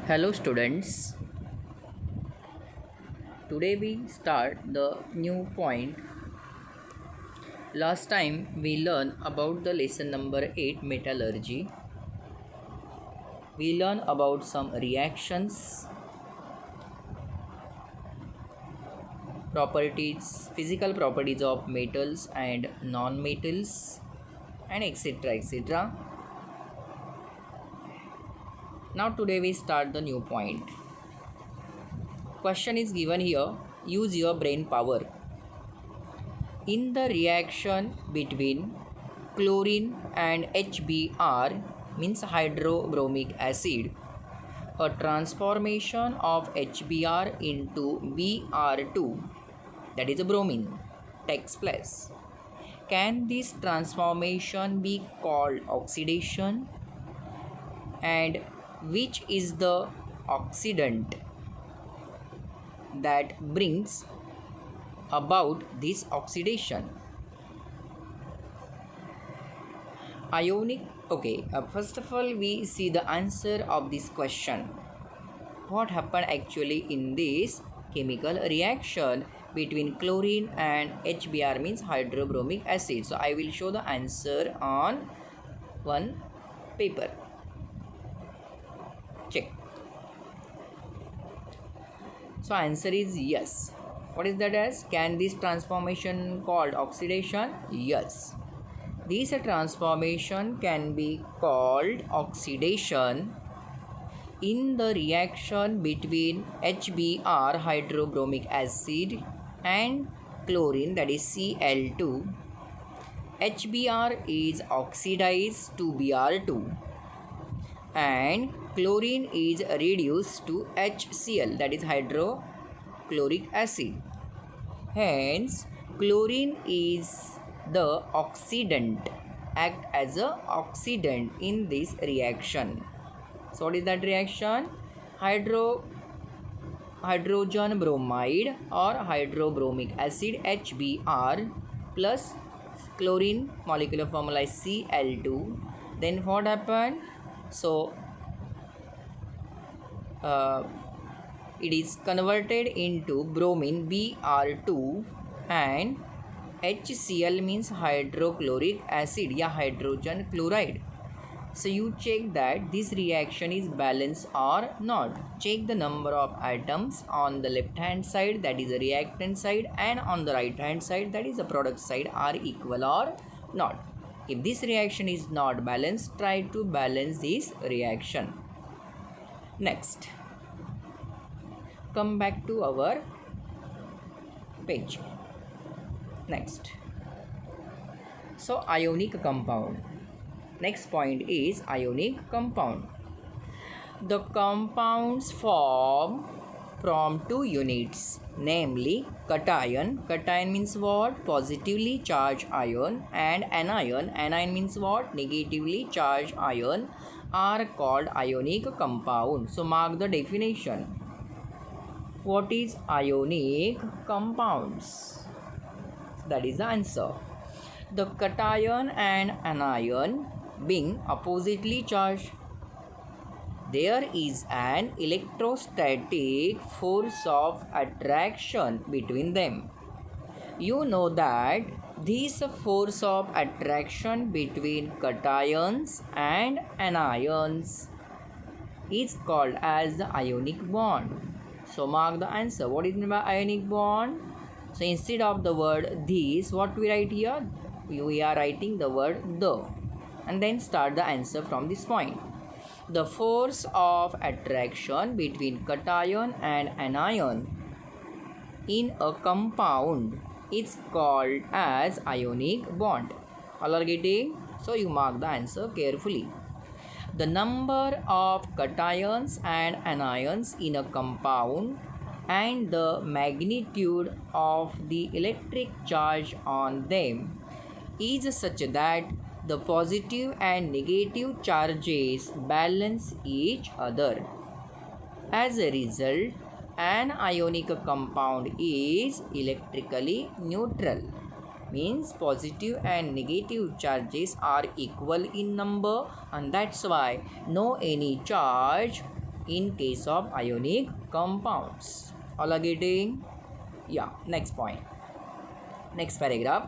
Hello students, today we start the new point. Last time we learned about the lesson number 8 metallurgy. We learned about some reactions, properties, physical properties of metals and non-metals and etc. Now today we start the new point. Question is given here, use your brain power. In the reaction between chlorine and HBr means hydrobromic acid, a transformation of HBr into Br2, that is a bromine, takes place. Can this transformation be called oxidation? And which is the oxidant that brings about this oxidation? Ionic. First of all, we see the answer of this question. What happened actually in this chemical reaction between chlorine and HBr means hydrobromic acid? So I will show the answer on one paper. Check. So answer is yes. What is that as? Can this transformation called oxidation? Yes. This transformation can be called oxidation in the reaction between HBr hydrobromic acid and chlorine, that is Cl2. HBr is oxidized to Br2 and chlorine is reduced to HCl, that is hydrochloric acid. Hence, chlorine is the oxidant, act as a oxidant in this reaction. So what is that reaction? Hydrogen bromide or hydrobromic acid HBr plus chlorine, molecular formula is Cl2. Then what happened? So it is converted into bromine Br2 and HCl means hydrochloric acid, hydrogen chloride. So you check that this reaction is balanced or not. Check the number of atoms on the left hand side, that is the reactant side, and on the right hand side, that is the product side, are equal or not. If this reaction is not balanced, try to balance this reaction. Next, come back to our page. Next, so ionic compound. Next point is ionic compound. The compounds form from two units, namely cation. Cation means what? Positively charged ion. And anion. Anion means what? Negatively charged ion, are called ionic compound. So mark the definition. What is ionic compounds? That is the answer. The cation and anion being oppositely charged, there is an electrostatic force of attraction between them. You know that this force of attraction between cations and anions is called as the ionic bond. So mark the answer. What is meant by ionic bond? So instead of the word this, what we write here? We are writing the word the, and then start the answer from this point. The force of attraction between cation and anion in a compound is called as ionic bond. All are getting? So you mark the answer carefully. The number of cations and anions in a compound and the magnitude of the electric charge on them is such that the positive and negative charges balance each other. As a result, an ionic compound is electrically neutral. Means positive and negative charges are equal in number, and that's why no any charge in case of ionic compounds. All are getting? Yeah, next point. Next paragraph.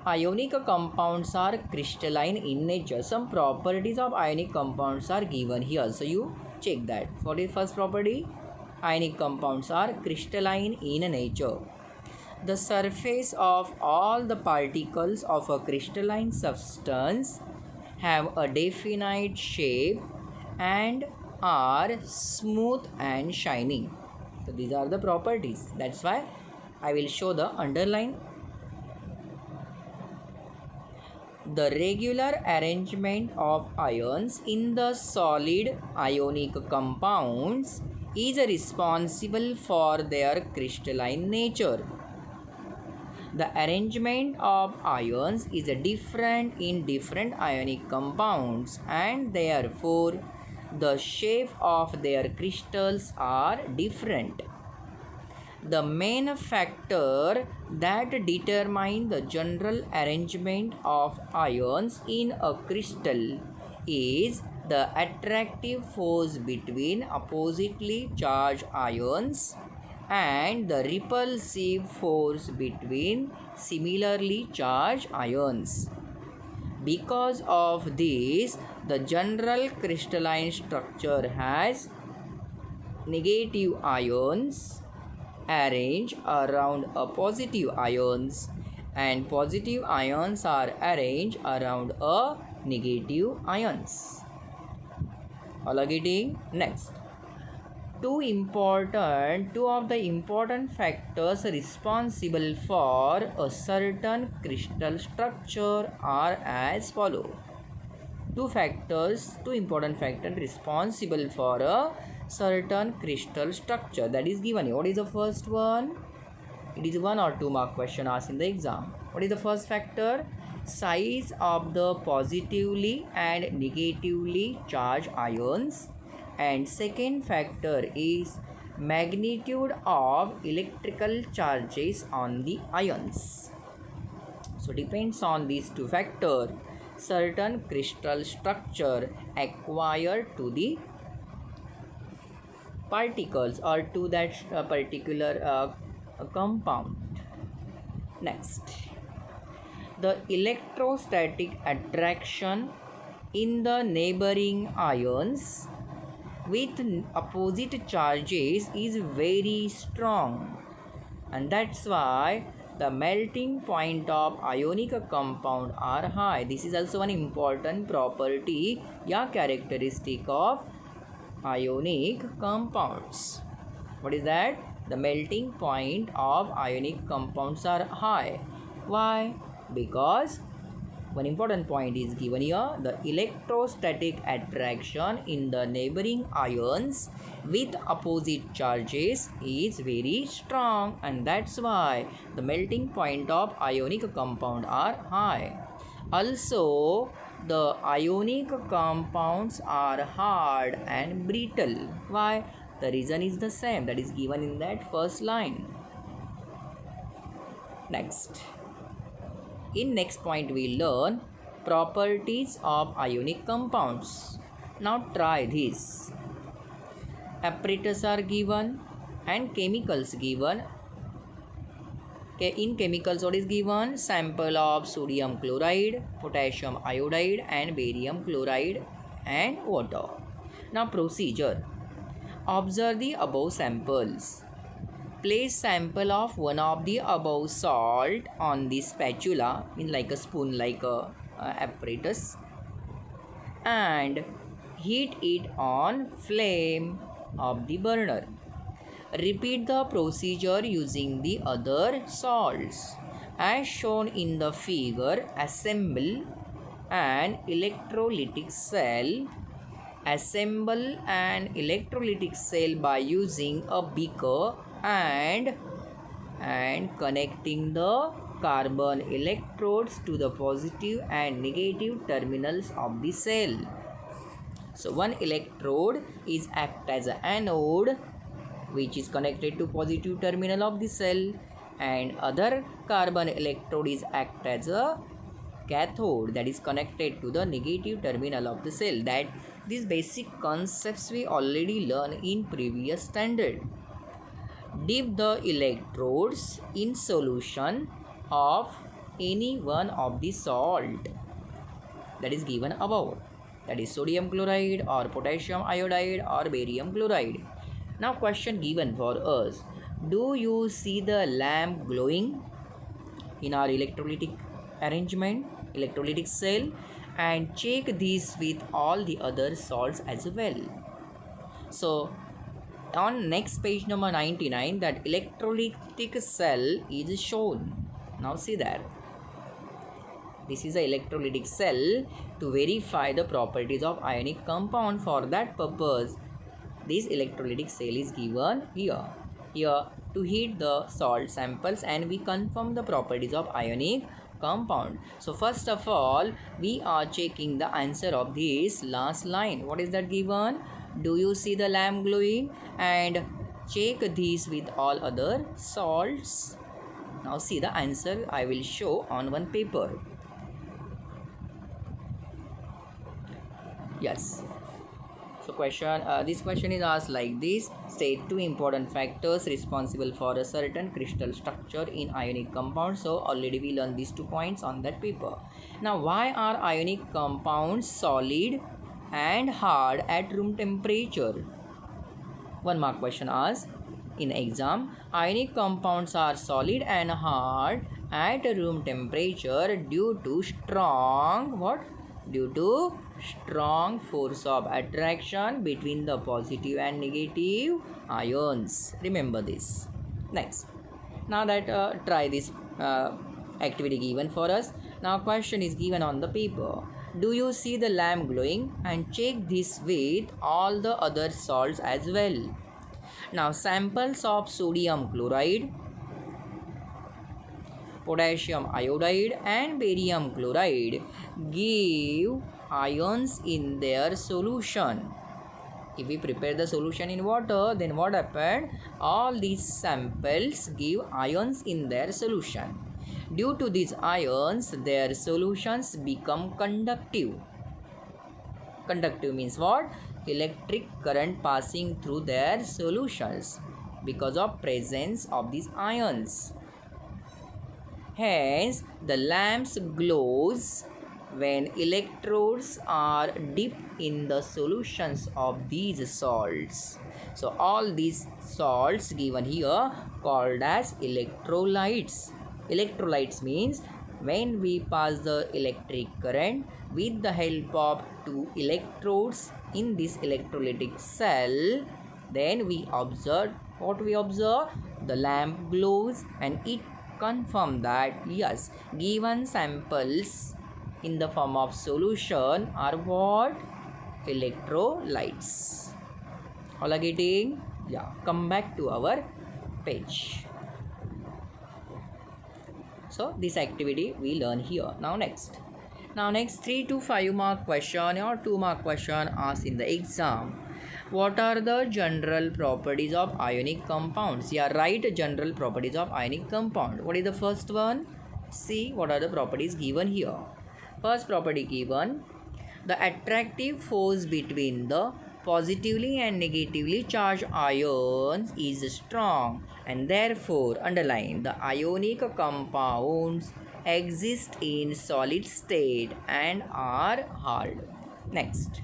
Ionic compounds are crystalline in nature. Some properties of ionic compounds are given here. So you check that. For the first property, ionic compounds are crystalline in nature. The surface of all the particles of a crystalline substance have a definite shape and are smooth and shining. So these are the properties. That's why I will show the underline. The regular arrangement of ions in the solid ionic compounds is responsible for their crystalline nature. The arrangement of ions is different in different ionic compounds, and therefore the shape of their crystals are different. The main factor that determines the general arrangement of ions in a crystal is the attractive force between oppositely charged ions and the repulsive force between similarly charged ions. Because of this, the general crystalline structure has negative ions arranged around a positive ions, and positive ions are arranged around a negative ions. All are getting? Next. Two of the important factors responsible for a certain crystal structure are as follow. Two important factors responsible for a certain crystal structure, that is given here. What is the first one? It is 1 or 2 mark question asked in the exam. What is the first factor? Size of the positively and negatively charged ions. And second factor is magnitude of electrical charges on the ions. So depends on these two factors, certain crystal structure acquired to the particles or to that particular compound. Next, the electrostatic attraction in the neighboring ions with opposite charges is very strong, and that's why the melting point of ionic compound are high. This is also an important property, characteristic of ionic compounds. What is that? The melting point of ionic compounds are high. Why? Because one important point is given here. The electrostatic attraction in the neighboring ions with opposite charges is very strong, and that's why the melting point of ionic compound are high. Also, the ionic compounds are hard and brittle. Why? The reason is the same, that is given in that first line. Next. In next point we learn properties of ionic compounds. Now try this. Apparatus are given and chemicals given. In chemicals, what is given? Sample of sodium chloride, potassium iodide and barium chloride and water. Now procedure. Observe the above samples. Place sample of one of the above salt on the spatula, in like a spoon, like a apparatus, and heat it on flame of the burner. Repeat the procedure using the other salts. As shown in the figure, assemble an electrolytic cell. Assemble an electrolytic cell by using a beaker and connecting the carbon electrodes to the positive and negative terminals of the cell. So one electrode is act as an anode, which is connected to positive terminal of the cell, and other carbon electrode is act as a cathode, that is connected to the negative terminal of the cell. That These basic concepts we already learned in previous standard. Dip the electrodes in solution of any one of the salt that is given above, that is sodium chloride or potassium iodide or barium chloride. Now question given for us, do you see the lamp glowing in our electrolytic arrangement, electrolytic cell, and check this with all the other salts as well. So on next page number 99, that electrolytic cell is shown. Now see there, this is a electrolytic cell to verify the properties of ionic compound. For that purpose, this electrolytic cell is given here to heat the salt samples and we confirm the properties of ionic compound. So first of all, we are checking the answer of this last line. What is that given? Do you see the lamp glowing? And check these with all other salts. Now see the answer I will show on one paper. Yes. So this question is asked like this. State two important factors responsible for a certain crystal structure in ionic compounds. So already we learned these 2 points on that paper. Now why are ionic compounds solid and hard at room temperature? 1 mark question asked in exam. Ionic compounds are solid and hard at room temperature due to strong force of attraction between the positive and negative ions. Remember this. Next, now that try this activity given for us. Now question is given on the paper. Do you see the lamp glowing? And check this with all the other salts as well. Now samples of sodium chloride, potassium iodide and barium chloride give ions in their solution. If we prepare the solution in water, then what happened? All these samples give ions in their solution. Due to these ions, their solutions become conductive. Conductive means what? Electric current passing through their solutions because of presence of these ions. Hence, the lamps glows when electrodes are dipped in the solutions of these salts. So all these salts given here called as electrolytes. Electrolytes means when we pass the electric current with the help of 2 electrodes in this electrolytic cell, then we observe what we observe. The lamp glows and it confirm that yes, given samples in the form of solution are what? Electrolytes. All are getting? Yeah. Come back to our page. So this activity we learn here. Now next 3 to 5 mark question or 2 mark question asked in the exam. What are the general properties of ionic compounds? Yeah, write general properties of ionic compound. What is the first one? See what are the properties given here. First property given, the attractive force between the positively and negatively charged ions is strong and therefore underline the ionic compounds exist in solid state and are hard. Next,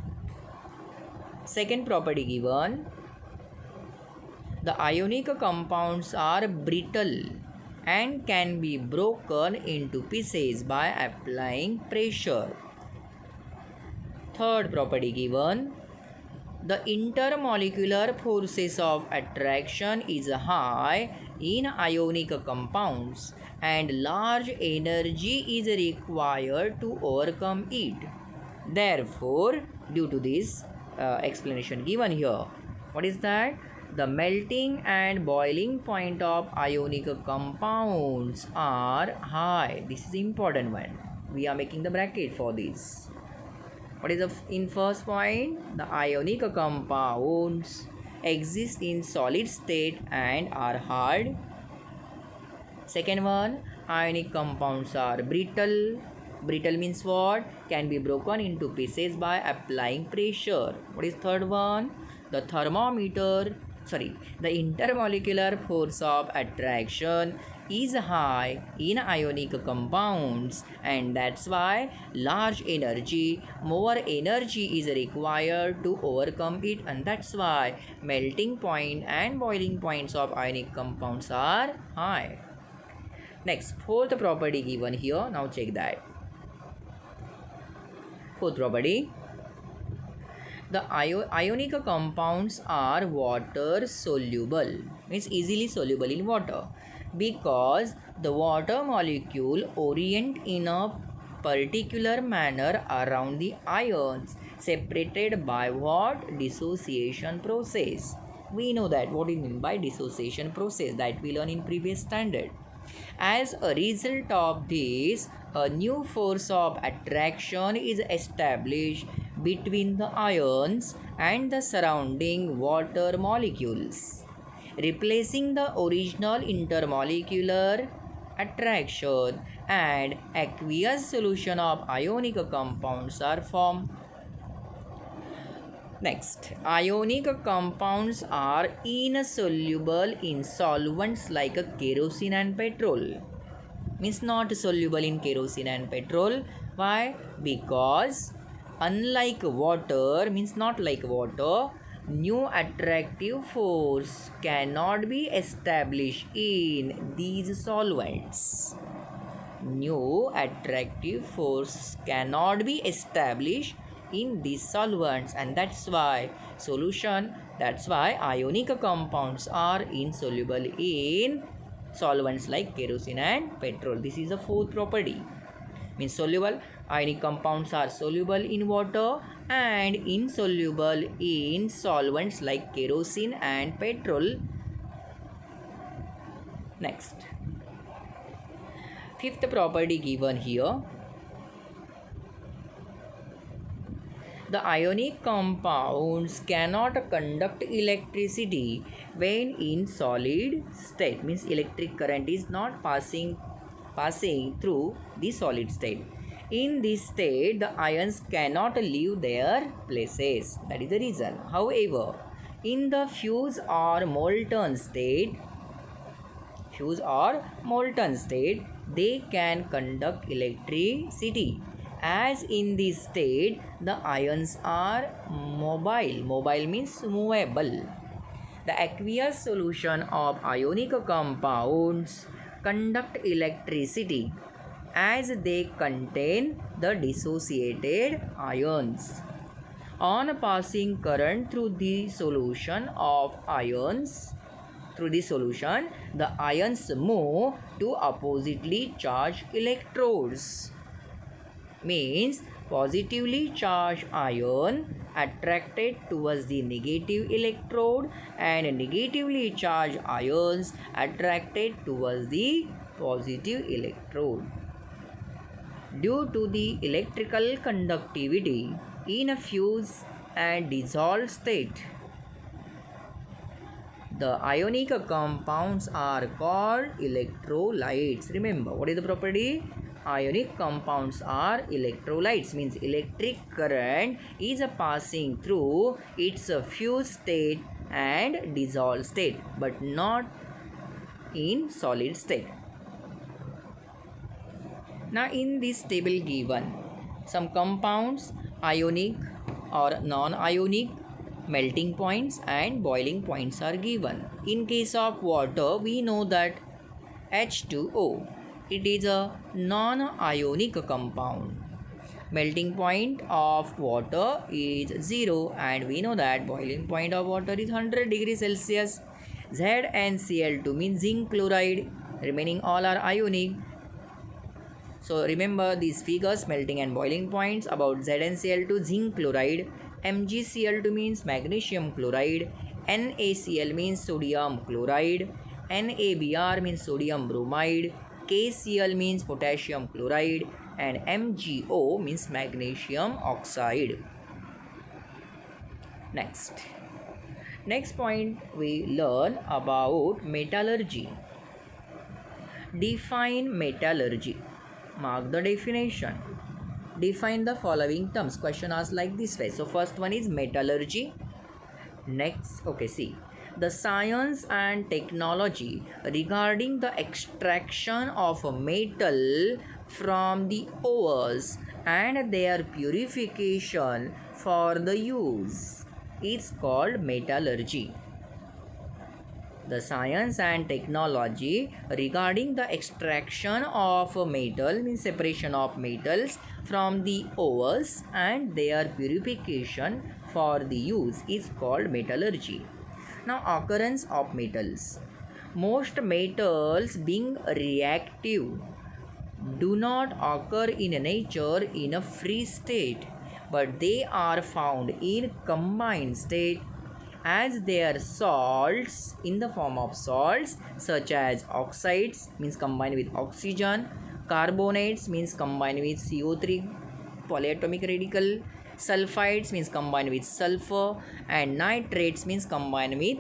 second property given, the ionic compounds are brittle and can be broken into pieces by applying pressure. Third property given, the intermolecular forces of attraction is high in ionic compounds and large energy is required to overcome it. Therefore, due to this explanation given here, what is that? The melting and boiling point of ionic compounds are high. This is important one. We are making the bracket for this. What is in first point? The ionic compounds exist in solid state and are hard. Second one, ionic compounds are brittle Brittle means what? Can be broken into pieces by applying pressure. What is third one? The thermometer, the intermolecular force of attraction is high in ionic compounds, and that's why more energy is required to overcome it, and that's why melting point and boiling points of ionic compounds are high. Next, fourth property given here. Now check that. Fourth property. The ionic compounds are water soluble, means easily soluble in water, because the water molecule orient in a particular manner around the ions, separated by what? Dissociation process. We know that what is meant by dissociation process, that we learn in previous standard. As a result of this, a new force of attraction is established between the ions and the surrounding water molecules, replacing the original intermolecular attraction, and aqueous solution of ionic compounds are formed. Next, ionic compounds are insoluble in solvents like kerosene and petrol. Means not soluble in kerosene and petrol. Why? Because unlike water, means not like water, new attractive force cannot be established in these solvents. New attractive force cannot be established in these solvents, and that's why ionic compounds are insoluble in solvents like kerosene and petrol. This is the fourth property. Means soluble, ionic compounds are soluble in water and insoluble in solvents like kerosene and petrol. Next, fifth property given here. The ionic compounds cannot conduct electricity when in solid state. Means electric current is not passing through the solid state. In this state, the ions cannot leave their places. That is the reason. However, in the fused or molten state, they can conduct electricity. As in this state, the ions are mobile. Mobile means movable. The aqueous solution of ionic compounds conduct electricity as they contain the dissociated ions. On passing current through the solution, the ions move to oppositely charged electrodes. Means positively charged ion attracted towards the negative electrode, and negatively charged ions attracted towards the positive electrode. Due to the electrical conductivity in a fused and dissolved state, the ionic compounds are called electrolytes. Remember, what is the property? Ionic compounds are electrolytes, means electric current is passing through its fused state and dissolved state, but not in solid state. Now in this table given some compounds, ionic or non-ionic, melting points and boiling points are given. In case of water, we know that H2O, it is a non-ionic compound. Melting point of water is 0, and we know that boiling point of water is 100 degrees Celsius. ZnCl2 means zinc chloride. Remaining all are ionic. So remember these figures, melting and boiling points. About ZnCl2, zinc chloride. MgCl2 means magnesium chloride. NaCl means sodium chloride. NaBr means sodium bromide. KCl means potassium chloride, and MgO means magnesium oxide. Next point we learn about metallurgy. Define metallurgy. Mark the definition. Define the following terms. Question asked like this way. So first one is metallurgy. Next, okay, see. The science and technology regarding the extraction of a metal from the ores and their purification for the use is called metallurgy. The science and technology regarding the extraction of a metal, means separation of metals from the ores and their purification for the use, is called metallurgy. Now, occurrence of metals. Most metals being reactive do not occur in nature in a free state, but they are found in combined state as their salts in the form of salts such as oxides, means combined with oxygen, carbonates, means combined with CO3 polyatomic radical, sulfides, means combined with sulfur, and nitrates, means combined with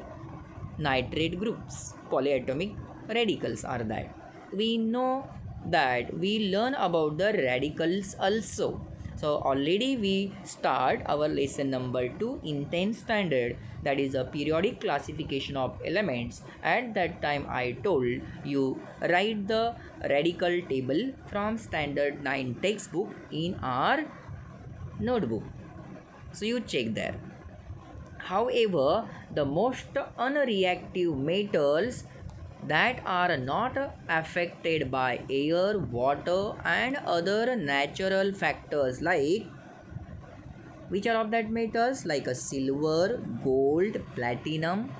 nitrate groups. Polyatomic radicals are that. We know that we learn about the radicals also. So already we start our lesson number 2 in 10th standard, that is a periodic classification of elements. At that time I told you write the radical table from standard 9 textbook in our notebook. So you check there. However, the most unreactive metals that are not affected by air, water, and other natural factors, like which are of that metals, like a silver, gold, platinum,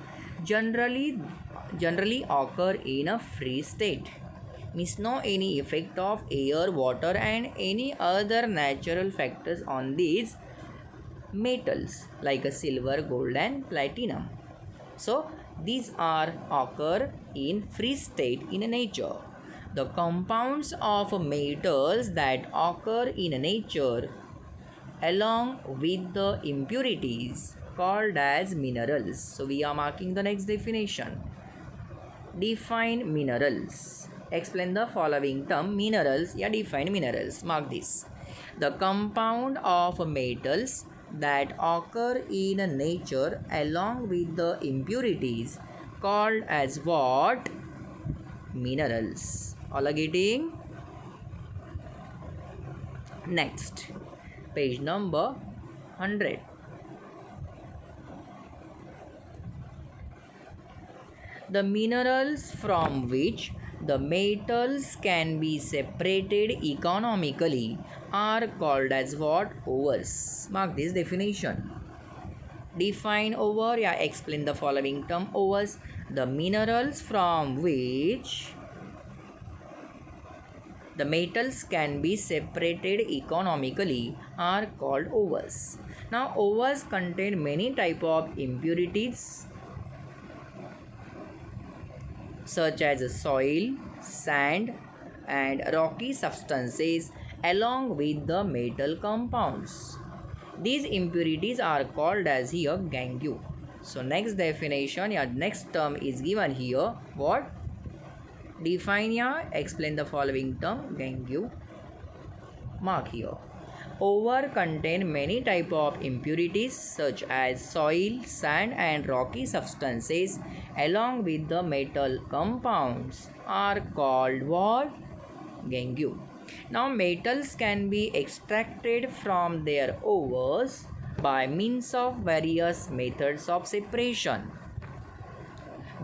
generally occur in a free state, means no any effect of air, water, and any other natural factors on these metals like a silver, gold, and platinum. So these are occur in free state in nature. The compounds of metals that occur in nature along with the impurities called as minerals. So we are marking the next definition. Define minerals. Explain the following term. Minerals. Yeah, define minerals. Mark this. The compound of metals that occur in nature along with the impurities called as what? Minerals. All are getting? Next, page number 100. The minerals from which the metals can be separated economically are called as what? Ores. Mark this definition. Define ore. Yeah, explain the following term. Ores. The minerals from which the metals can be separated economically are called ores. Now, ores contain many type of impurities such as soil, sand, and rocky substances along with the metal compounds. These impurities are called as here gangue. So next definition, yeah, next term is given here. What? Define, yeah, explain the following term gangue. Mark here. Ore contain many type of impurities such as soil, sand, and rocky substances along with the metal compounds are called what? Gangue. Now metals can be extracted from their ores by means of various methods of separation.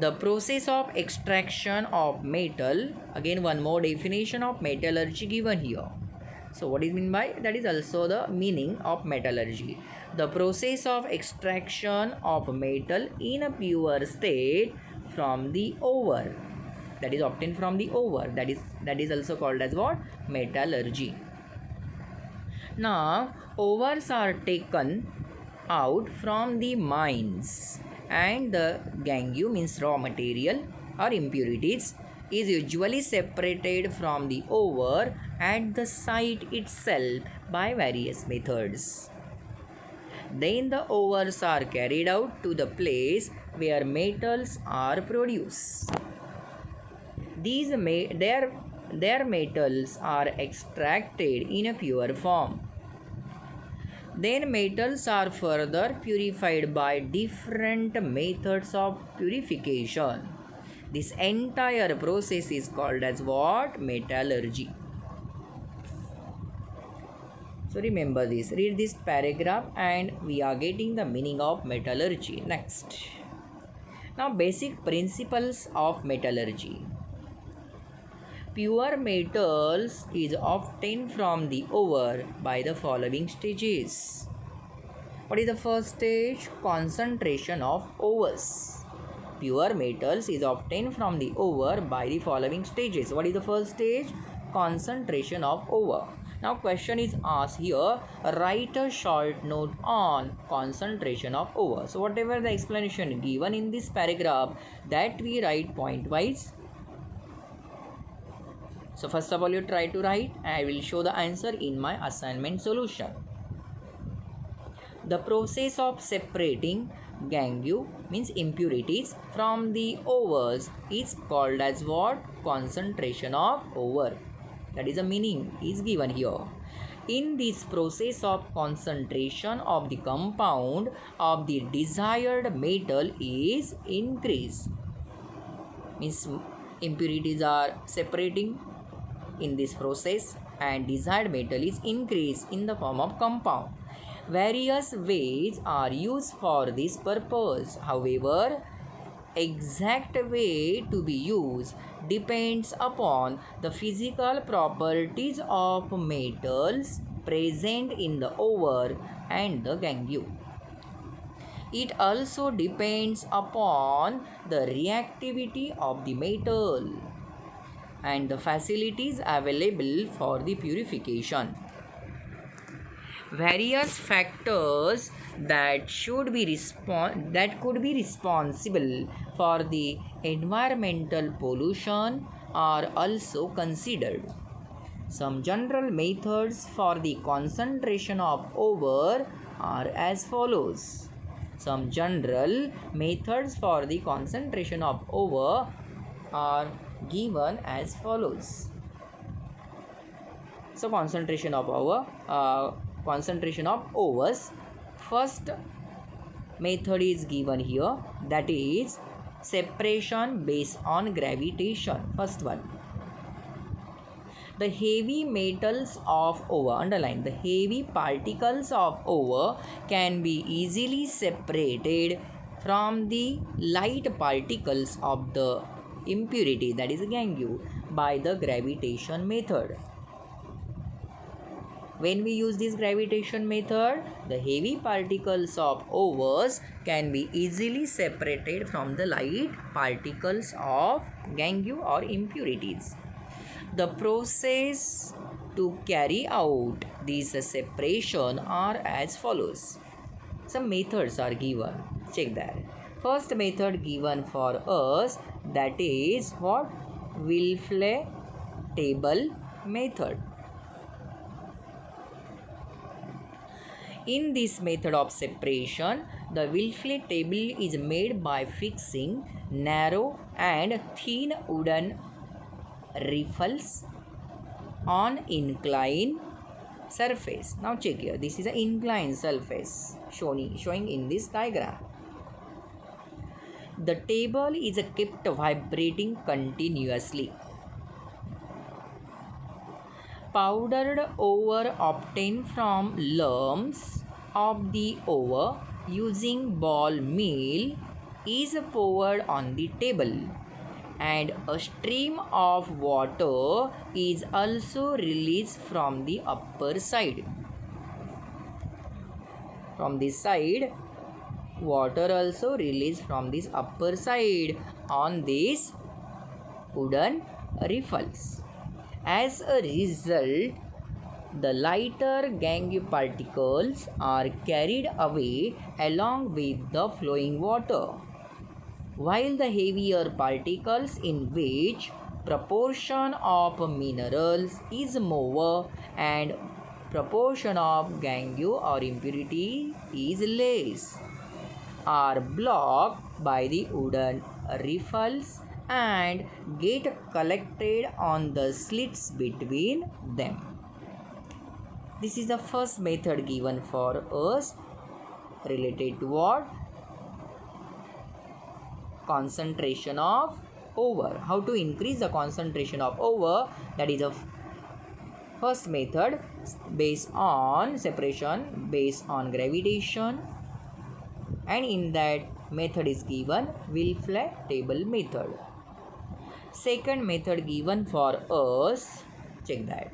The process of extraction of metal, again one more definition of metallurgy given here. So what is meant by that is also the meaning of metallurgy. The process of extraction of metal in a pure state from the ore, that is obtained from the ore, that is also called as what? Metallurgy. Now ores are taken out from the mines and the gangue, means raw material or impurities, is usually separated from the ore at the site itself by various methods. Then the ores are carried out to the place where metals are produced. Their their metals are extracted in a pure form. Then metals are further purified by different methods of purification. This entire process is called as what? Metallurgy. So remember this, read this paragraph and we are getting the meaning of metallurgy. Next. Now basic principles of metallurgy. Pure metals is obtained from the ore by the following stages. What is the first stage? Concentration of ores. Pure metals is obtained from the ore by the following stages. What is the first stage? Concentration of ore. Now question is asked here, write a short note on concentration of ore. So whatever the explanation given in this paragraph, that we write point wise. So first of all you try to write, I will show the answer in my assignment solution. The process of separating gangue means impurities from the ores is called as what? Concentration of ore. That is the meaning is given here. In this process of concentration of the compound of the desired metal is increased. Means impurities are separating in this process and desired metal is increased in the form of compound. Various ways are used for this purpose. However, exact way to be used depends upon the physical properties of metals present in the ore and the gangue. It also depends upon the reactivity of the metal and the facilities available for the purification. Various factors that could be responsible for the environmental pollution are also considered. Some general methods for the concentration of ore are as follows. Some general methods for the concentration of ore are given as follows. So concentration of ores. First method is given here, that is separation based on gravitation. First one. The heavy metals of ore, underline, the heavy particles of ore can be easily separated from the light particles of the impurity, that is gangue, by the gravitation method. When we use this gravitation method, the heavy particles of ores can be easily separated from the light particles of gangue or impurities. The process to carry out this separation are as follows. Some methods are given. Check that. First method given for us, that is what? Wilfle table method. In this method of separation, the Wilfle table is made by fixing narrow and thin wooden riffles on inclined surface. Now check here, this is an inclined surface showing in this diagram. The table is kept vibrating continuously. Powdered ore obtained from lumps of the ore using ball mill is poured on the table, and a stream of water is also released from the upper side. From this side, water also released from this upper side on these wooden riffles. As a result, the lighter gangue particles are carried away along with the flowing water, while the heavier particles, in which proportion of minerals is more and proportion of gangue or impurity is less, are blocked by the wooden riffles and get collected on the slits between them. This is the first method given for us related to what? Concentration of over. How to increase the concentration of over? That is the first method based on separation based on gravitation, and in that method is given Will-Flat table method. Second method given for us, check that.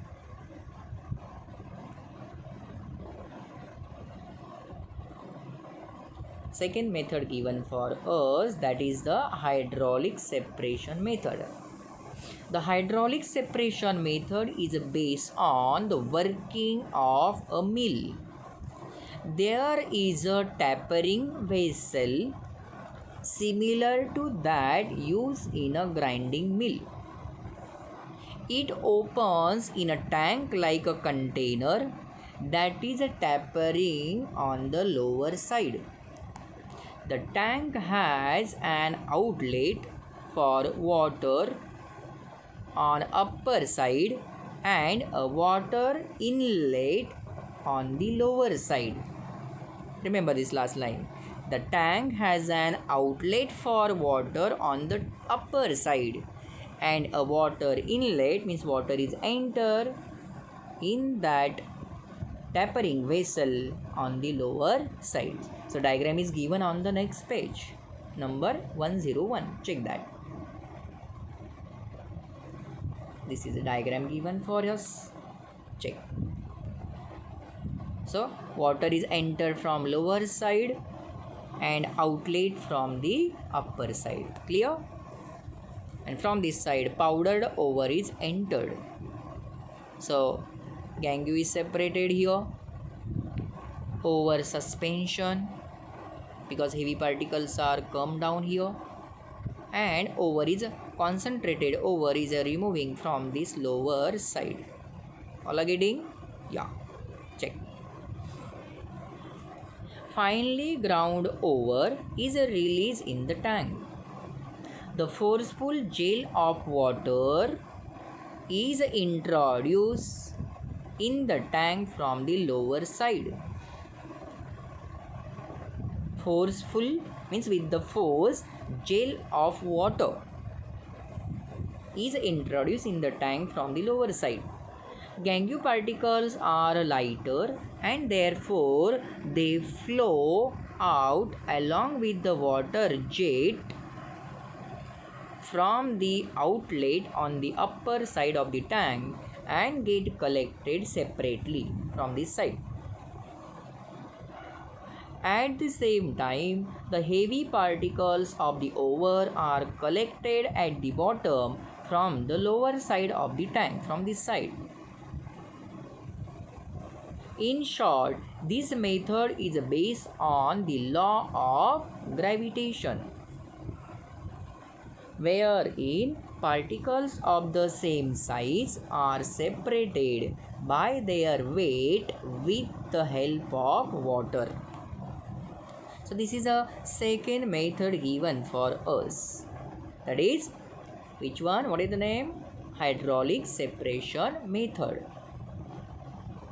Second method given for us, that is the hydraulic separation method. The hydraulic separation method is based on the working of a mill. There is a tapering vessel similar to that used in a grinding mill. It opens in a tank like a container that is a tapering on the lower side. The tank has an outlet for water on upper side and a water inlet on the lower side. Remember this last line. The tank has an outlet for water on the upper side and a water inlet, means water is enter in that tapering vessel on the lower side. So diagram is given on the next page, number 101. Check that. This is a diagram given for us. Check. So water is entered from lower side and outlet from the upper side. Clear? And from this side powdered over is entered. So gangue is separated here. Over suspension, because heavy particles are come down here, and over is concentrated over is removing from this lower side. All are getting? Yeah. Check. Finely ground over is released in the tank. The forceful gel of water is introduced in the tank from the lower side. Forceful means with the force, gel of water is introduced in the tank from the lower side. Gangue particles are lighter and therefore they flow out along with the water jet from the outlet on the upper side of the tank and get collected separately from this side. At the same time, the heavy particles of the over are collected at the bottom from the lower side of the tank, from this side. In short, this method is based on the law of gravitation, wherein particles of the same size are separated by their weight with the help of water. So this is a second method given for us. That is, which one? What is the name? Hydraulic separation method.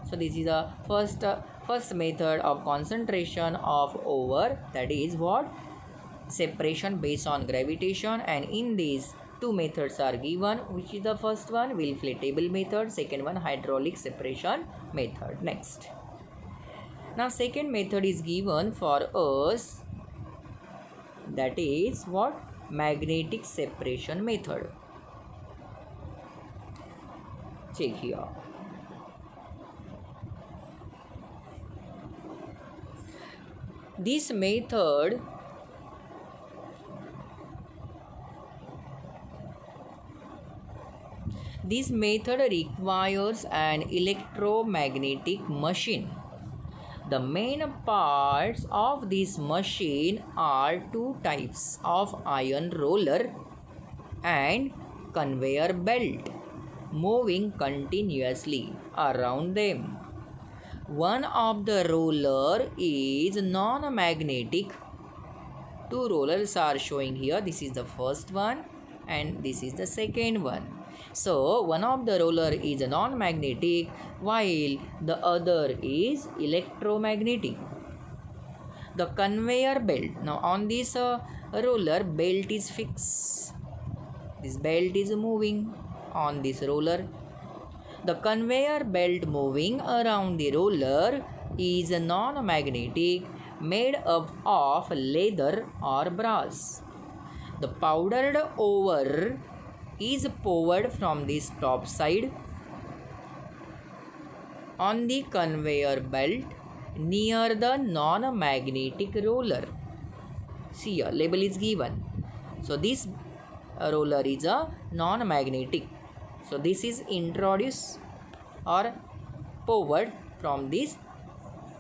So this is the first method of concentration of over. That is what? Separation based on gravitation. And in these two methods are given. Which is the first one? Will-Flat table method. Second one, hydraulic separation method. Next. Now second method is given for us, that is what? Magnetic separation method. Check here. This method requires an electromagnetic machine. The main parts of this machine are two types of iron roller and conveyor belt moving continuously around them. One of the roller is non-magnetic. Two rollers are showing here. This is the first one and this is the second one. So one of the roller is non-magnetic while the other is electromagnetic. The conveyor belt. Now on this roller, belt is fixed. This belt is moving on this roller. The conveyor belt moving around the roller is non-magnetic, made up of leather or brass. The powdered over is poured from this top side on the conveyor belt near the non-magnetic roller. See here, label is given. So this roller is a non-magnetic. So this is introduced or poured from this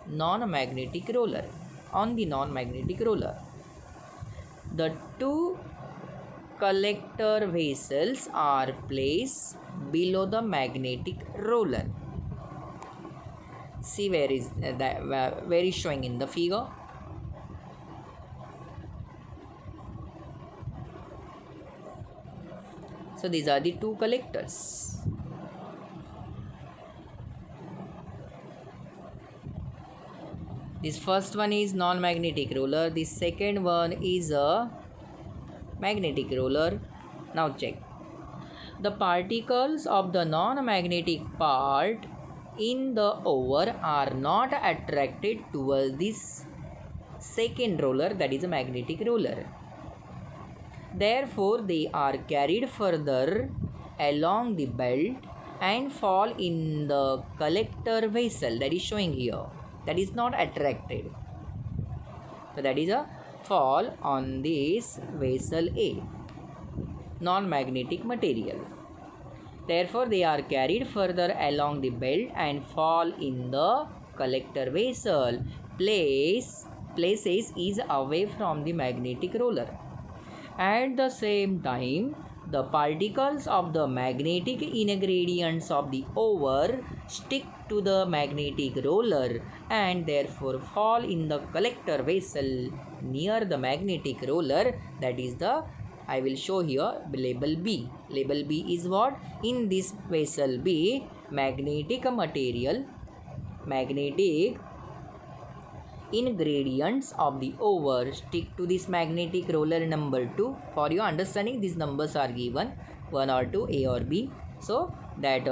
non-magnetic roller on the non-magnetic roller. The two collector vessels are placed below the magnetic roller. See where is where is showing in the figure. So these are the two collectors. This first one is non-magnetic roller. The second one is a magnetic roller. Now check. The particles of the non-magnetic part in the over are not attracted towards this second roller, that is a magnetic roller. Therefore, they are carried further along the belt and fall in the collector vessel, that is showing here. That is not attracted. So that is a fall on this vessel A, non-magnetic material. Therefore, they are carried further along the belt and fall in the collector vessel. Places is away from the magnetic roller. At the same time, the particles of the magnetic ingredients of the over stick to the magnetic roller and therefore fall in the collector vessel near the magnetic roller. That is the, I will show here label B. Label B is what? In this vessel B, magnetic material, magnetic ingredients of the over stick to this magnetic roller number 2. For your understanding, these numbers are given 1 or 2, A or B. So that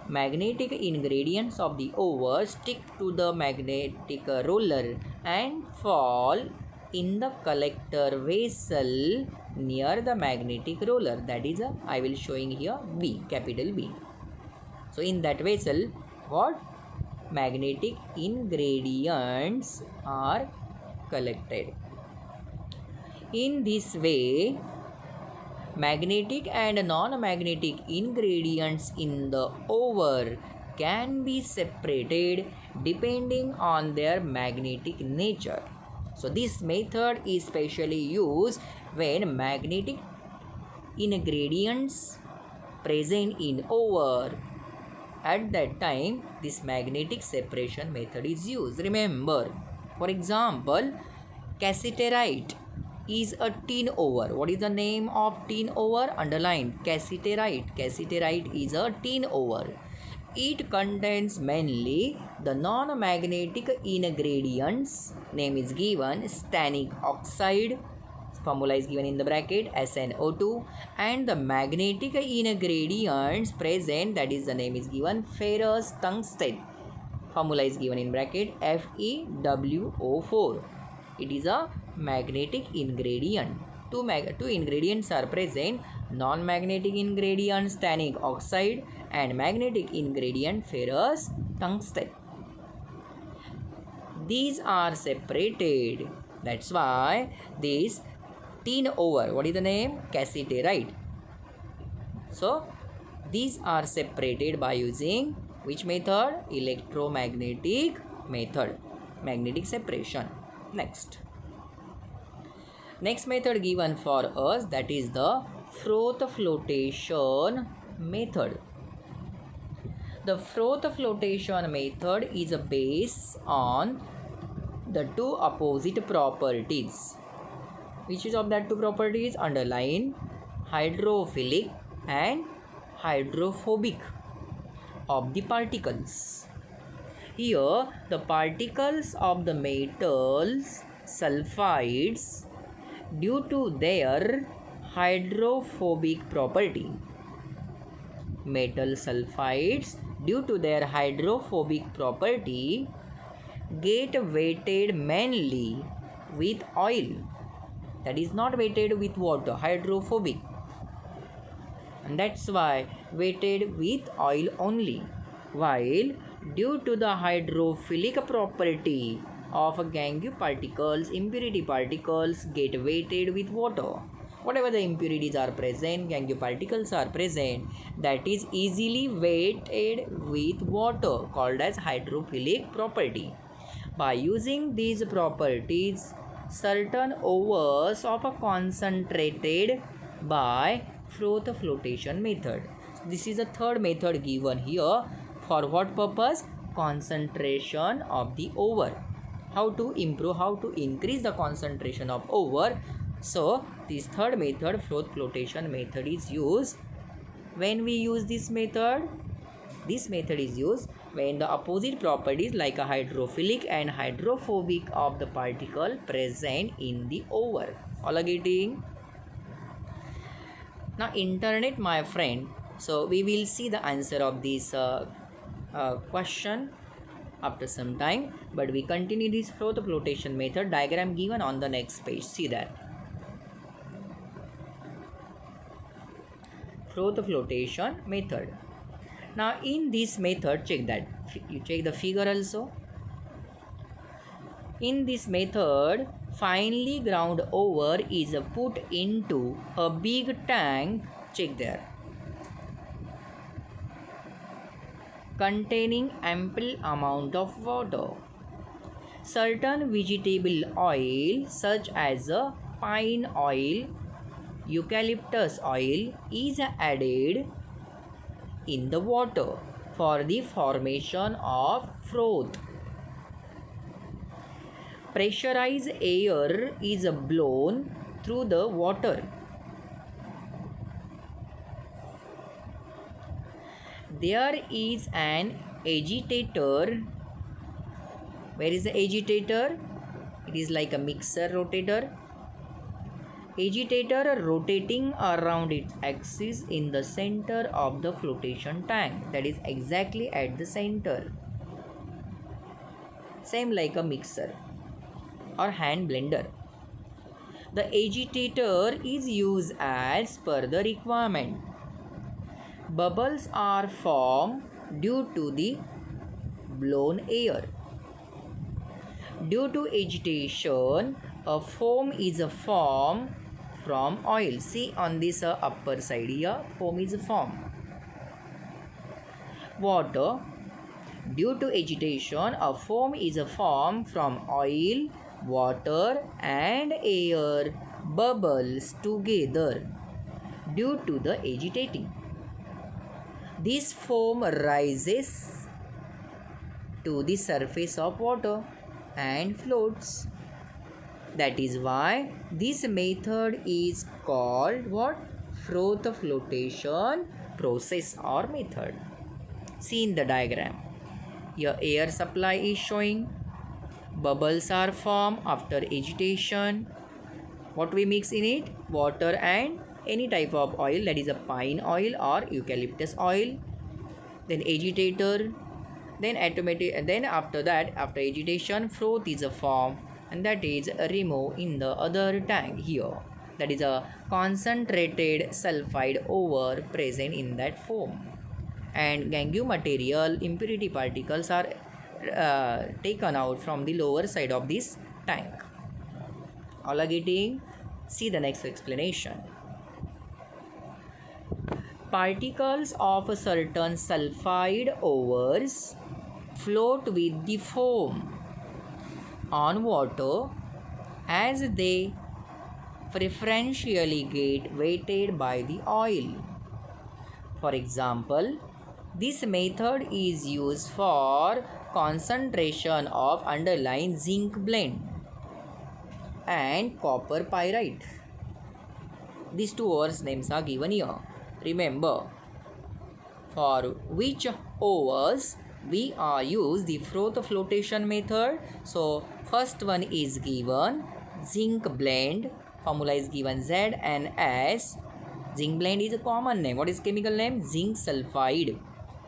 magnetic ingredients of the over stick to the magnetic roller and fall in the collector vessel near the magnetic roller. That is I will showing here B, capital B. So in that vessel, what? Magnetic ingredients are collected. In this way, magnetic and non-magnetic ingredients in the over can be separated depending on their magnetic nature. So this method is specially used when magnetic ingredients present in over. At that time, this magnetic separation method is used. Remember, for example, cassiterite is a tin over. What is the name of tin over? Underlined, cassiterite. Cassiterite is a tin over. It contains mainly the non-magnetic ingredients. Name is given stannic oxide. Formula is given in the bracket SnO2, and the magnetic ingredients present, that is the name is given ferrous tungsten. Formula is given in bracket FeWO4. It is a magnetic ingredient. Two ingredients are present: non-magnetic ingredient stannic oxide and magnetic ingredient ferrous tungsten. These are separated. That's why this tin over, what is the name? Cassiterite. So these are separated by using which method? Electromagnetic method, magnetic separation. Next method given for us, that is the froth flotation method. The froth flotation method is based on the two opposite properties. Which is of that two properties? Underline. hydrophilic and hydrophobic of the particles. Here, the particles of the metals sulfides, due to their hydrophobic property, metal sulfides, due to their hydrophobic property, get weighted mainly with oil, that is not weighted with water, hydrophobic, and that's why weighted with oil only, while due to the hydrophilic property of gangue particles, impurity particles get weighted with water. Whatever the impurities are present, gangue particles are present, that is easily weighted with water, called as hydrophilic property. By using these properties, certain overs of a concentrated by froth flotation method. This is a third method given here. For what purpose? Concentration of the over. How to improve, how to increase the concentration of over. So this third method, froth flotation method, is used. When we use this method is used when the opposite properties like a hydrophilic and hydrophobic of the particle present in the over. All are getting? Now internet, my friend. So we will see the answer of this question after some time, but we continue this froth flotation method. Diagram given on the next page. See that. Froth flotation method. Now in this method, check that. You check the figure also. In this method, finely ground over is put into a big tank. Check there. Containing ample amount of water. Certain vegetable oil such as pine oil, eucalyptus oil is added in the water for the formation of froth. Pressurized air is blown through the water. There is an agitator. Where is the agitator? It is like a mixer rotator. Agitator rotating around its axis in the center of the flotation tank. That is exactly at the center. Same like a mixer or hand blender. The agitator is used as per the requirement. Bubbles are formed due to the blown air. Due to agitation, a foam is formed from oil. See on this upper side here, foam is formed. Water. Due to agitation, a foam is formed from oil, water and air bubbles together due to the agitating. This foam rises to the surface of water and floats. That is why this method is called what? Froth flotation process or method. See in the diagram. Your air supply is showing. Bubbles are formed after agitation. What we mix in it? Water and any type of oil, that is a pine oil or eucalyptus oil. Then agitator. Then after that, after agitation, froth is formed, and that is removed in the other tank here. That is a concentrated sulfide over present in that foam. And gangue material, impurity particles are taken out from the lower side of this tank. All are getting? See the next explanation. Particles of certain sulfide overs float with the foam on water as they preferentially get weighted by the oil. For example, this method is used for concentration of underlying zinc blende and copper pyrite. These two overs names are given here. Remember, for which overs we are use the froth flotation method. So first one is given zinc blend. Formula is given ZnS. Zinc blend is a common name. What is chemical name? Zinc sulfide.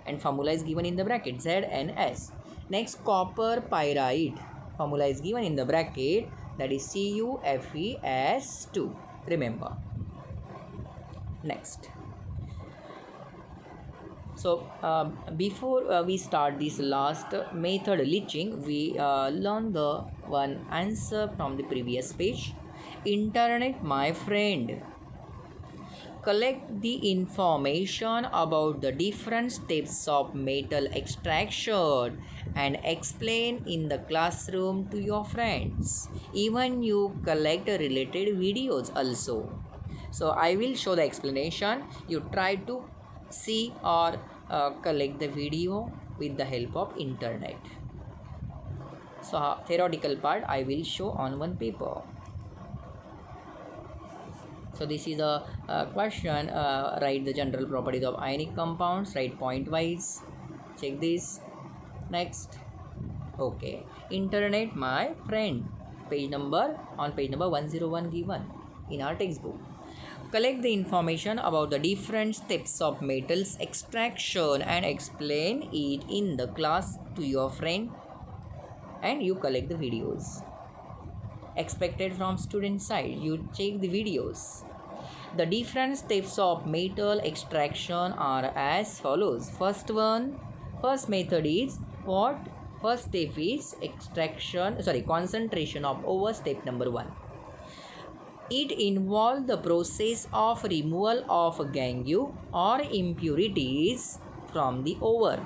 And formula is given in the bracket ZnS. Next, copper pyrite. Formula is given in the bracket, that is CuFeS2. Remember. Next. So before we start this last method leaching, we learn the one answer from the previous page. Internet, my friend, collect the information about the different steps of metal extraction and explain in the classroom to your friends. Even you collect related videos also. So I will show the explanation. You try to see or collect the video with the help of internet. So theoretical part I will show on one paper. So this is a question. Write the general properties of ionic compounds. Write point wise. Check this. Next. Okay. Internet, my friend. Page number 101 given in our textbook. Collect the information about the different steps of metals extraction and explain it in the class to your friend, and you collect the videos. Expected from student side, you check the videos. The different steps of metal extraction are as follows. First method is what? First step is concentration of ore, step number 1. It involves the process of removal of gangue or impurities from the ore.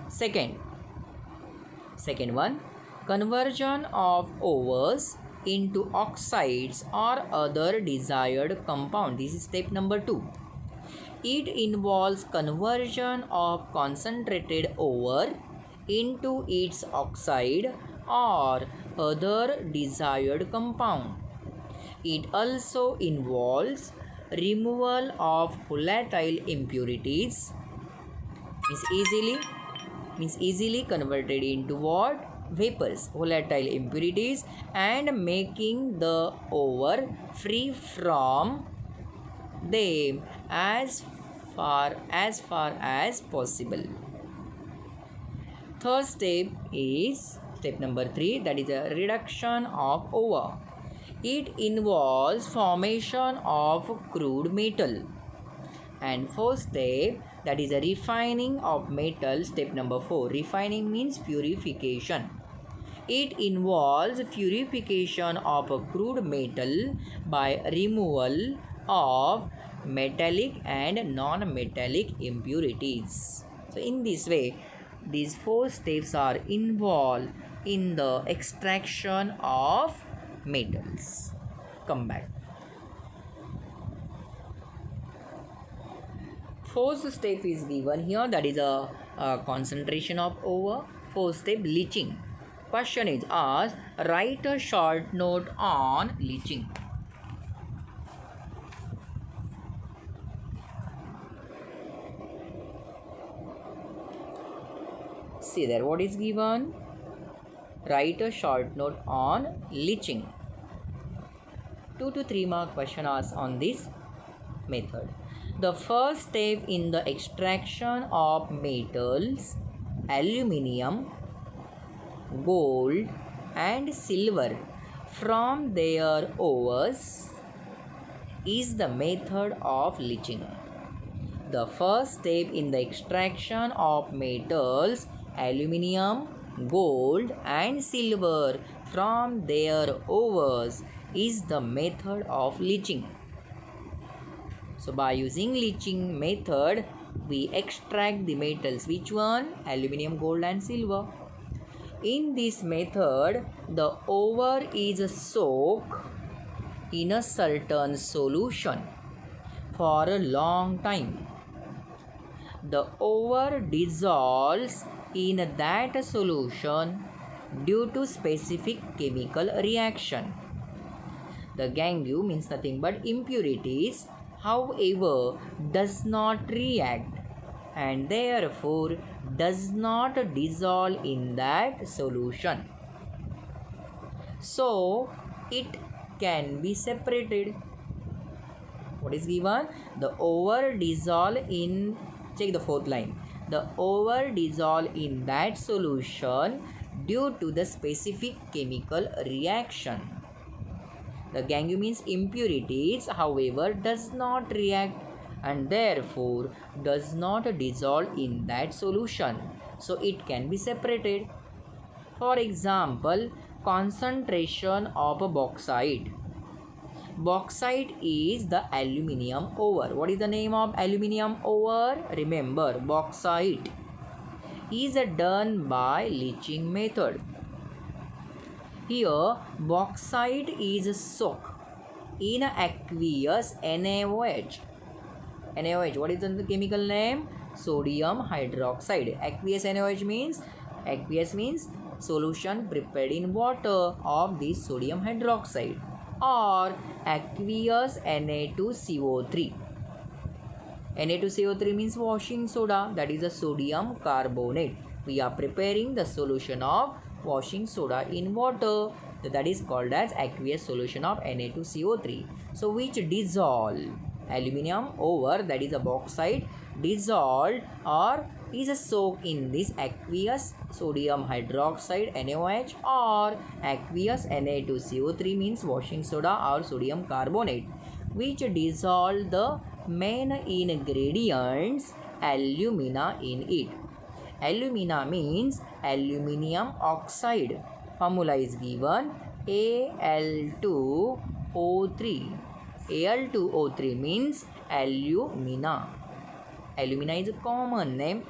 Second one, conversion of ores into oxides or other desired compound. This is step number 2. It involves conversion of concentrated ore into its oxide or other desired compound. It also involves removal of volatile impurities, means easily converted into what? Vapors, volatile impurities, and making the ore free from them as far as possible. Third step is step number 3, that is a reduction of ore. It involves formation of crude metal. And fourth step, that is a refining of metal. Step number 4, refining means purification. It involves purification of a crude metal by removal of metallic and non-metallic impurities. So in this way, these 4 steps are involved in the extraction of metals. Come back. Fourth step is given here, that is a concentration of ore. Fourth step, leaching. Question is asked, write a short note on leaching. See there, what is given? Write a short note on leaching. 2 to 3 mark question asked on this method. The first step in the extraction of metals, aluminium, gold and silver from their ores is the method of leaching. The first step in the extraction of metals, aluminium, gold and silver from their ores is the method of leaching. So by using leaching method, we extract the metals. Which one? Aluminium, gold and silver. In this method, the ore is soaked in a certain solution for a long time. The ore dissolves in that solution due to specific chemical reaction. The gangue means nothing but impurities, however, does not react and therefore does not dissolve in that solution. So it can be separated. What is given? The over dissolve in, check the fourth line. The over dissolve in that solution due to the specific chemical reaction. The gangue means impurities, however, does not react and therefore does not dissolve in that solution. So it can be separated. For example, concentration of a bauxite. Bauxite is the aluminium ore. What is the name of aluminium ore? Remember, bauxite is done by leaching method. Here, bauxite is soaked in aqueous NaOH. NaOH, what is the chemical name? Sodium hydroxide. Aqueous means solution prepared in water of this sodium hydroxide, or aqueous Na2CO3. Na2CO3 means washing soda, that is a sodium carbonate. We are preparing the solution of washing soda in water, that is called as aqueous solution of Na2CO3. So which dissolve aluminium ore, that is a bauxite, dissolved or is soaked in this aqueous sodium hydroxide NaOH, or aqueous Na2CO3 means washing soda or sodium carbonate, which dissolve the main ingredients alumina in it. Alumina means aluminium oxide. Formula is given Al2O3. Al2O3 means alumina. Alumina is a common name.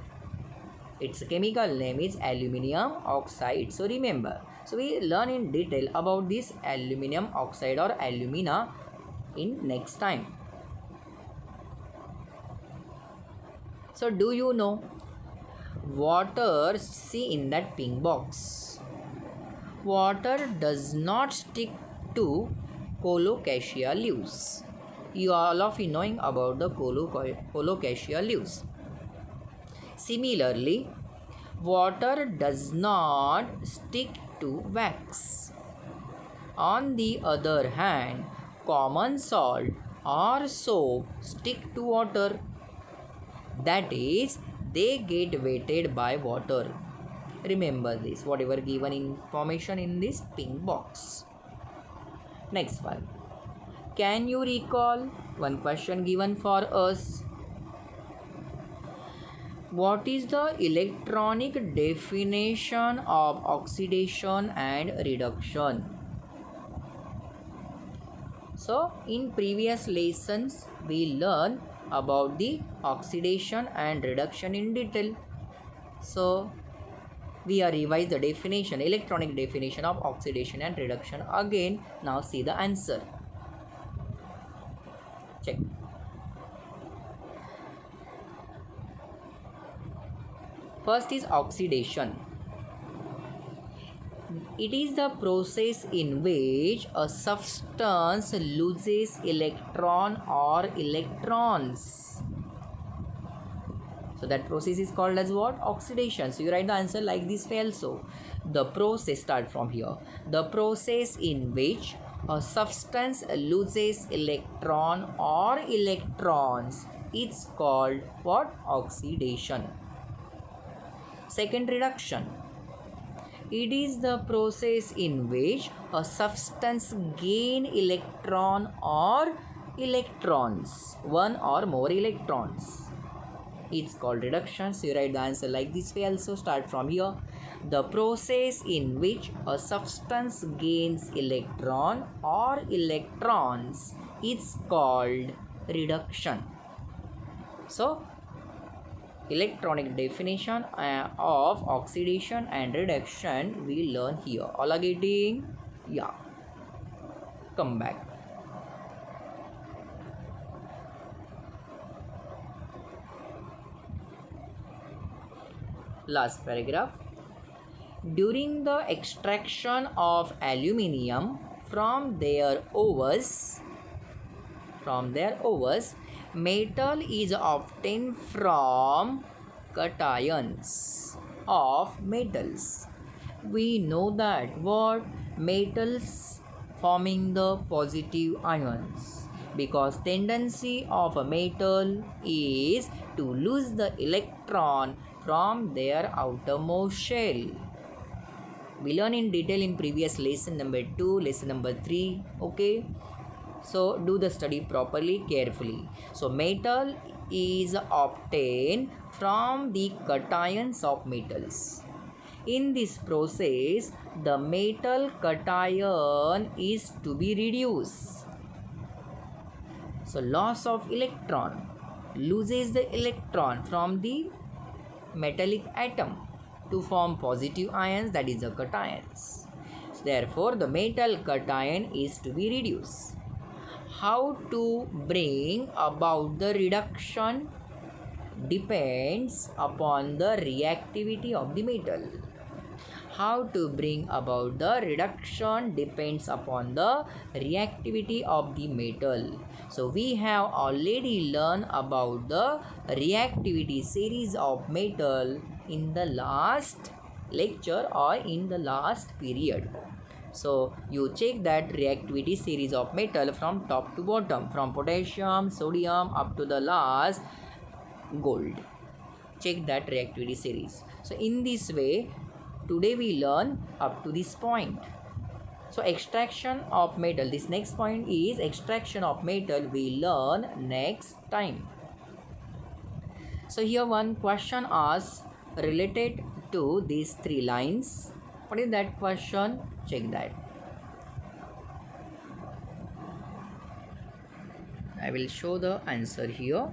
Its chemical name is aluminium oxide. So remember. So we learn in detail about this aluminium oxide or alumina in next time. So do you know water? See in that pink box. Water does not stick to colocasia leaves. You all of you knowing about the colocasia leaves. Similarly, water does not stick to wax. On the other hand, common salt or soap stick to water. That is, they get wetted by water. Remember this, whatever given information in this pink box. Next one. Can you recall one question given for us? What is the electronic definition of oxidation and reduction? So, in previous lessons, we learned about the oxidation and reduction in detail. So, we are revise the definition, electronic definition of oxidation and reduction again. Now see the answer. Check. First is oxidation. It is the process in which a substance loses electron or electrons. So that process is called as what? Oxidation. So you write the answer like this way also. The process, start from here. The process in which a substance loses electron or electrons, it's called what? Oxidation. Second, reduction. It is the process in which a substance gain electron or electrons, one or more electrons. It's called reduction. So you write the answer like this way also. Start from here. The process in which a substance gains electron or electrons, it's called reduction. So electronic definition of oxidation and reduction we learn here. All are getting? Yeah. Come back. Last paragraph. During the extraction of aluminium from their overs, metal is obtained from cations of metals. We know that what metals forming the positive ions, because tendency of a metal is to lose the electron from their outermost shell. We learn in detail in previous lesson number 2, lesson number 3. Okay, so do the study properly, carefully. So metal is obtained from the cations of metals. In this process, the metal cation is to be reduced. So loss of electron, loses the electron from the metallic atom to form positive ions, that is the cations. Therefore, the metal cation is to be reduced. How to bring about the reduction depends upon the reactivity of the metal. How to bring about the reduction depends upon the reactivity of the metal. So we have already learned about the reactivity series of metal in the last lecture or in the last period. So you check that reactivity series of metal from top to bottom, from potassium, sodium up to the last gold. Check that reactivity series. So in this way, today we learn up to this point. So extraction of metal, this next point is extraction of metal, we learn next time. So here one question asks related to these 3 lines. What is that question? Check that. I will show the answer here.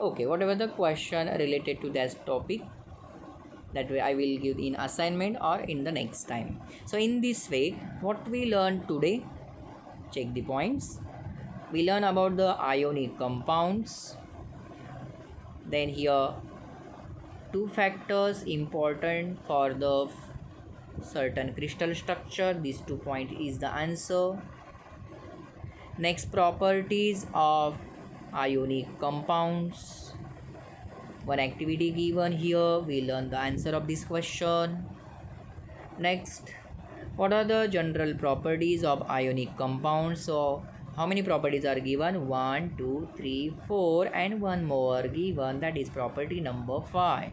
Okay, whatever the question related to that topic, that way I will give in assignment or in the next time. So in this way, what we learned today, check the points. We learn about the ionic compounds. Then here 2 factors important for the certain crystal structure. These 2 points is the answer. Next, properties of ionic compounds. One activity given here, we learn the answer of this question. Next, what are the general properties of ionic compounds? So how many properties are given? 1, 2, 3, 4 and one more given, that is property number 5.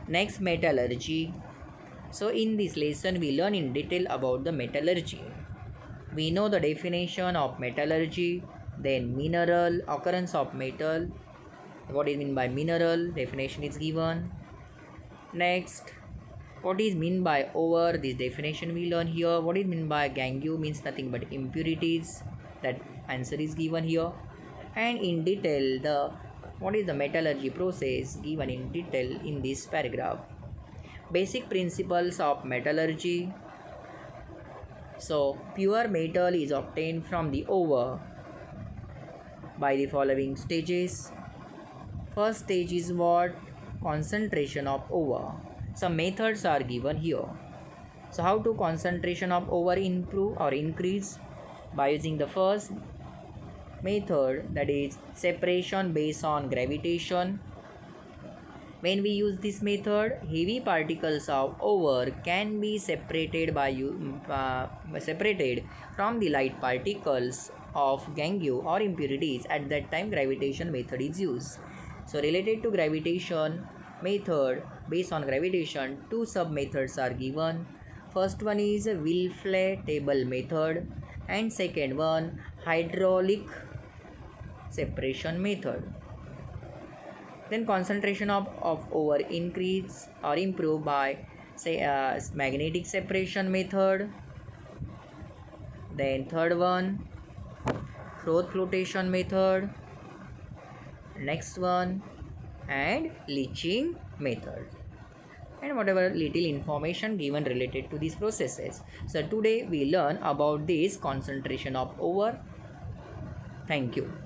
Next, metallurgy. So in this lesson we learn in detail about the metallurgy. We know the definition of metallurgy, then mineral, occurrence of metal, what is meant by mineral, definition is given. Next, what is meant by ore, this definition we learn here. What is meant by gangue, means nothing but impurities, that answer is given here. And in detail, the what is the metallurgy process given in detail in this paragraph. Basic principles of metallurgy. So pure metal is obtained from the ore by the following stages. First stage is what? Concentration of ore. Some methods are given here. So how to concentration of ore improve or increase? By using the first method, that is separation based on gravitation. When we use this method, heavy particles of ore can be separated from the light particles of gangue or impurities. At that time, gravitation method is used. So related to gravitation method, based on gravitation, 2 sub methods are given. First one is Wilfle table method and second one hydraulic separation method. Then concentration of ore increase or improve by magnetic separation method. Then third one, froth flotation method. Next one, and leaching method. and whatever little information given related to these processes. So today we learn about this concentration of over. Thank you.